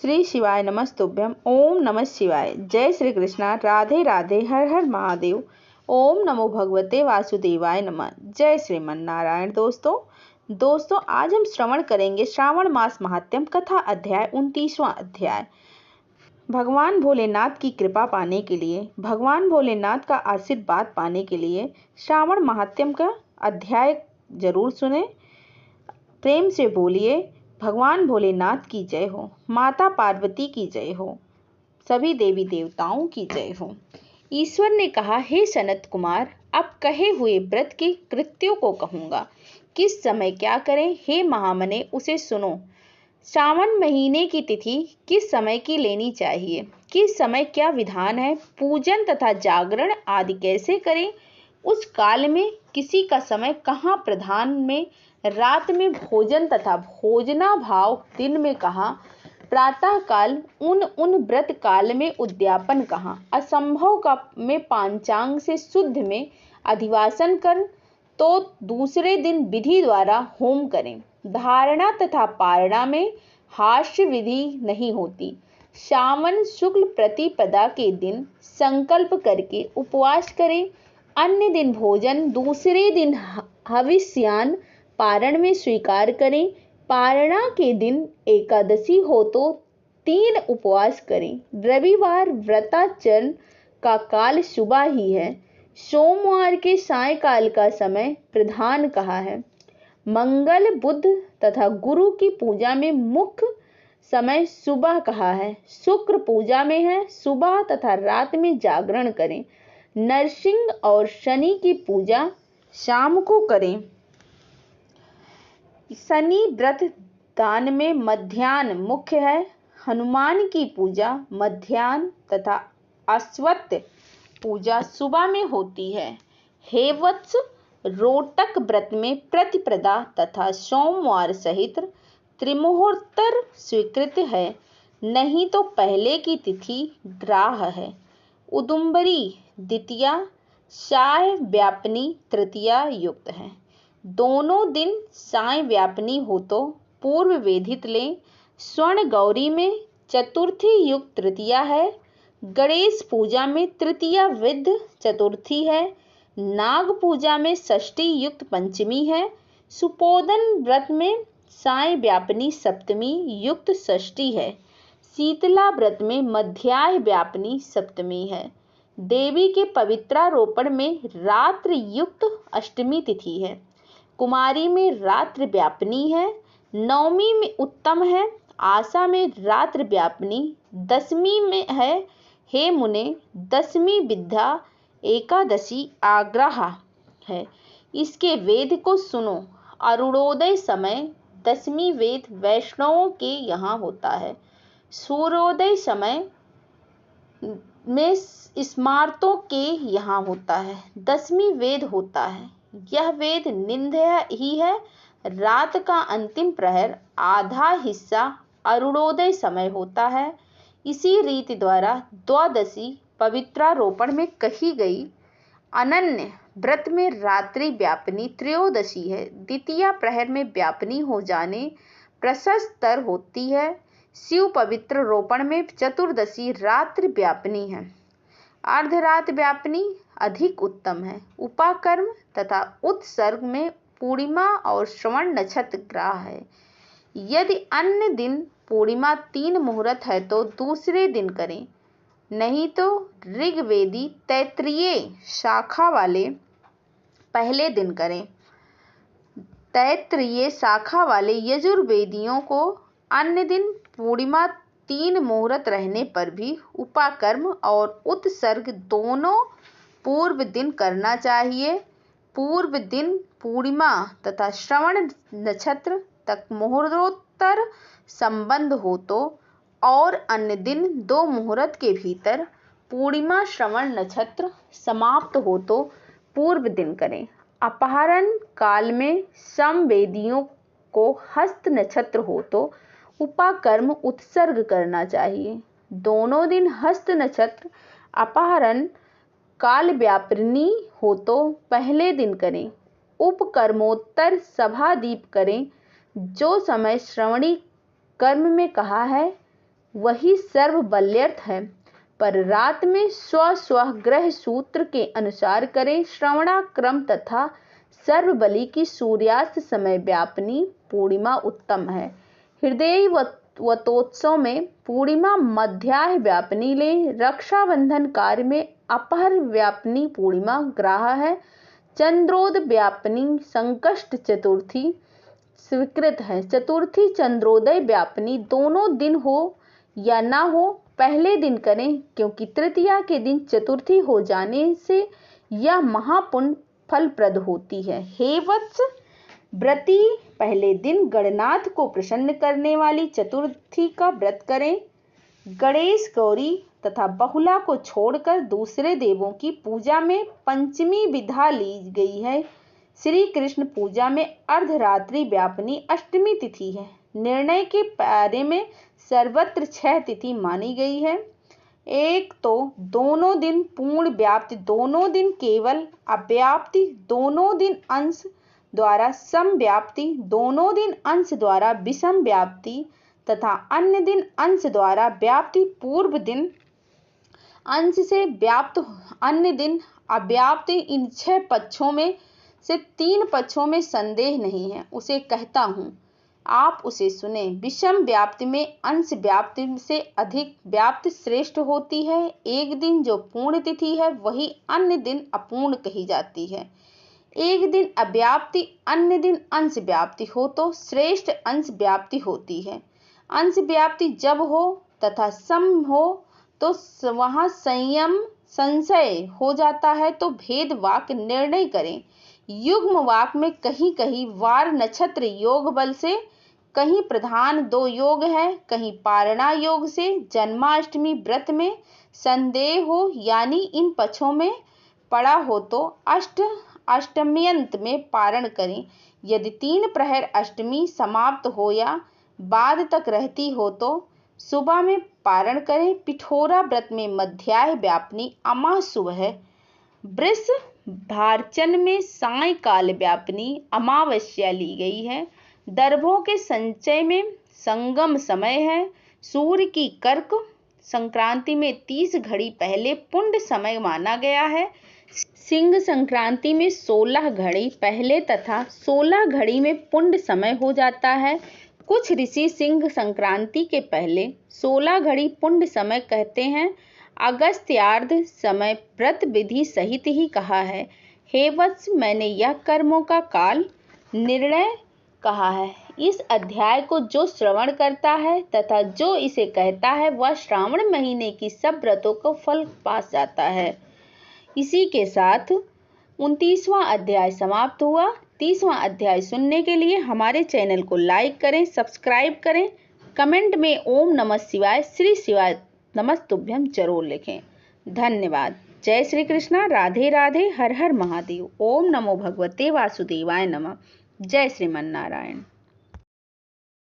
श्री शिवाय नमस्तुभ्यम। ओम नमः शिवाय। जय श्री कृष्णा। राधे राधे। हर हर महादेव। ओम नमो भगवते वासुदेवाय नमः। जय श्रीमन नारायण। दोस्तों आज हम श्रवण करेंगे श्रावण मास महात्म्य कथा अध्याय 29वां अध्याय। भगवान भोलेनाथ की कृपा पाने के लिए, भगवान भोलेनाथ का आशीर्वाद पाने के लिए श्रावण महात्म्य का अध्याय जरूर सुने। प्रेम से बोलिए भगवान भोलेनाथ की जय हो, माता पार्वती की जय हो, सभी देवी देवताओं की जय हो। ईश्वर ने कहा, हे सनत कुमार, अब कहे हुए व्रत के कृत्यों को कहूँगा। किस समय क्या करें, हे महामने उसे सुनो। श्रावण महीने की तिथि किस समय की लेनी चाहिए, किस समय क्या विधान है, पूजन तथा जागरण आदि कैसे करें, उस काल में किसी का समय कहाँ प्रधान में, रात में भोजन तथा भोजना भाव दिन में कहाँ, प्रातः काल उन व्रत काल में उद्यापन कहाँ, असंभव का में पांचांग से शुद्ध में अधिवासन कर तो दूसरे दिन विधि द्वारा होम करें। धारणा तथा पारणा में हास्य विधि नहीं होती। श्रावण शुक्ल प्रतिपदा के दिन संकल्प करके उपवास करें। अन्य दिन भोजन, दूसरे दिन हविष्यान पारण में स्वीकार करें। पारणा के दिन एकादशी हो तो 3 उपवास करें। रविवार व्रताचरण का काल सुबह ही है। सोमवार के सायंकाल का समय प्रधान कहा है। मंगल, बुध तथा गुरु की पूजा में मुख्य समय सुबह कहा है। शुक्र पूजा में है, सुबह तथा रात में जागरण करें। नरसिंह और शनि की पूजा शाम को करें। शनि व्रत दान में मध्याह्न मुख्य है। हनुमान की पूजा मध्याह्न तथा अश्वत्थ पूजा सुबह में होती है। हे वत्स, रोटक व्रत में प्रतिपदा तथा सोमवार सहित त्रिमुहूर्तर स्वीकृत है, नहीं तो पहले की तिथि ग्राह है। उदुम्बरी द्वितीया, साय व्यापनी तृतीया युक्त है। दोनों दिन साय व्यापनी हो तो पूर्व वेधित लें। स्वर्ण गौरी में चतुर्थी युक्त तृतीया है। गणेश पूजा में तृतीया विध चतुर्थी है। नाग पूजा में षष्ठी युक्त पंचमी है। सुपोदन व्रत में साय व्यापनी सप्तमी युक्त षष्ठी है। शीतला व्रत में मध्याह्न व्यापनी सप्तमी है। देवी के पवित्रारोपण में रात्रि युक्त अष्टमी तिथि है। कुमारी में रात्रि व्यापनी है। नवमी में उत्तम है। आशा में रात्रि व्यापनी दशमी में है। हे मुने, दशमी विद्या एकादशी आग्रह है। इसके वेद को सुनो। अरुणोदय समय दशमी वेद वैष्णवों के यहाँ होता है। सूर्योदय समय में स्मार्तों के यहाँ होता है। दशमी वेद होता है। यह वेद निंद्य ही है। रात का अंतिम प्रहर आधा हिस्सा अरुणोदय समय होता है। इसी रीति द्वारा द्वादशी पवित्रारोपण में कही गई। अनन्य व्रत में रात्रि व्यापनी त्रयोदशी है। द्वितीय प्रहर में व्यापनी हो जाने प्रशस्तर होती है। शिव पवित्र रोपण में चतुर्दशी रात्रि व्यापनी है। अर्धरात व्यापनी अधिक उत्तम है। उपाकर्म तथा उत्सर्ग में पूर्णिमा और श्रवण नक्षत्र ग्रह है। यदि अन्य दिन पूर्णिमा 3 मुहूर्त है तो दूसरे दिन करें, नहीं तो ऋग्वेदी तैत्तिरीय शाखा वाले पहले दिन करें। तैत्तिरीय शाखा वाले यजुर्वेदियों को अन्य दिन पूर्णिमा 3 मुहूर्त रहने पर भी उपाकर्म और उत्सर्ग दोनों पूर्व दिन करना चाहिए। पूर्व दिन पूर्णिमा तथा श्रवण नक्षत्र तक मुहूर्तोत्तर संबंध हो तो, और अन्य दिन 2 मुहूर्त के भीतर पूर्णिमा श्रवण नक्षत्र समाप्त हो तो पूर्व दिन करें। अपहरण काल में समवेदियों को हस्त नक्षत्र हो तो उपाकर्म उत्सर्ग करना चाहिए। दोनों दिन हस्त नक्षत्र अपहरण काल व्यापनी हो तो पहले दिन करें। उपकर्मोत्तर सभा दीप करें। जो समय श्रवणी कर्म में कहा है वही सर्वबल्यर्थ है। पर रात में स्व ग्रह सूत्र के अनुसार करें। श्रवणाक्रम तथा सर्वबली की सूर्यास्त समय व्यापनी पूर्णिमा उत्तम है। हृदय वतोत्सव में पूर्णिमा मध्याह्न व्यापनी ले। रक्षाबंधन कार्य में अपहर व्यापनी पूर्णिमा ग्राह है। चंद्रोद व्यापनी संकष्ट चतुर्थी स्वीकृत है। चतुर्थी चंद्रोदय व्यापनी दोनों दिन हो या ना हो, पहले दिन करें, क्योंकि तृतीया के दिन चतुर्थी हो जाने से यह महापुण्य फलप्रद होती है। हे वत्स, व्रती पहले दिन गणनाथ को प्रसन्न करने वाली चतुर्थी का व्रत करें। गणेश, गौरी तथा बहुला को छोड़कर दूसरे देवों की पूजा में पंचमी विधा ली गई है। श्री कृष्ण पूजा में अर्धरात्रि व्यापनी अष्टमी तिथि है। निर्णय के बारे में सर्वत्र 6 तिथि मानी गई है। एक तो दोनों दिन पूर्ण व्याप्ति, दोनों दिन केवल अव्याप्ति, दोनों दिन अंश द्वारा सम व्याप्ति, दोनों दिन अंश द्वारा विषम व्याप्ति तथा अन्य दिन अंश द्वारा व्याप्ति। पूर्व दिन अंश से व्याप्त, अन्य दिन अव्याप्ति, इन 6 पक्षों में से 3 पक्षों में संदेह नहीं है। उसे कहता हूँ, आप उसे सुने। विषम व्याप्ति में अंश व्याप्ति से अधिक व्याप्ति श्रेष्ठ होती है। एक दिन जो पूर्ण तिथि है वही अन्य दिन अपूर्ण कही जाती है। एक दिन अव्याप्ति, अन्य दिन अंश व्याप्ति हो तो श्रेष्ठ अंश व्याप्ति होती है। अंश व्याप्ति जब हो तथा सम हो तो वहाँ संयम संशय हो जाता है, तो भेद वाक्य निर्णय करें। युग्म वाक में कहीं कहीं वार नक्षत्र योग बल से, कहीं प्रधान 2 योग है, कहीं पारणा योग से। जन्माष्टमी व्रत में संदेह हो, यानी इन पक्षों में पड़ा हो तो अष्टम्यंत में पारण करें। यदि 3 प्रहर अष्टमी समाप्त हो या बाद तक रहती हो तो सुबह में पारण करें। पिठोरा व्रत में मध्याह्न व्यापनी अमाह शुभ है। वृष भारचन में सायंकाल व्यापनी अमावस्या ली गई है। दर्भों के संचय में संगम समय है। सूर्य की कर्क संक्रांति में 30 घड़ी पहले पुण्य समय माना गया है। सिंह संक्रांति में 16 घड़ी पहले तथा 16 घड़ी में पुण्य समय हो जाता है। कुछ ऋषि सिंह संक्रांति के पहले 16 घड़ी पुण्य समय कहते हैं। अगस्त्यार्ध समय व्रत विधि सहित ही कहा है। हे वत्स, मैंने यह कर्मों का काल निर्णय कहा है। इस अध्याय को जो श्रवण करता है तथा जो इसे कहता है वह श्रावण महीने की सब व्रतों को फल पा जाता है। इसी के साथ 29वां अध्याय समाप्त हुआ। 30वां अध्याय सुनने के लिए हमारे चैनल को लाइक करें, सब्सक्राइब करें, कमेंट में ओम नमः शिवाय, श्री शिवाय नमस्तुभ्यम जरूर लिखें। धन्यवाद। जय श्री कृष्णा। राधे राधे। हर हर महादेव। ओम नमो भगवते वासुदेवाय नमः। जय श्रीमन नारायण।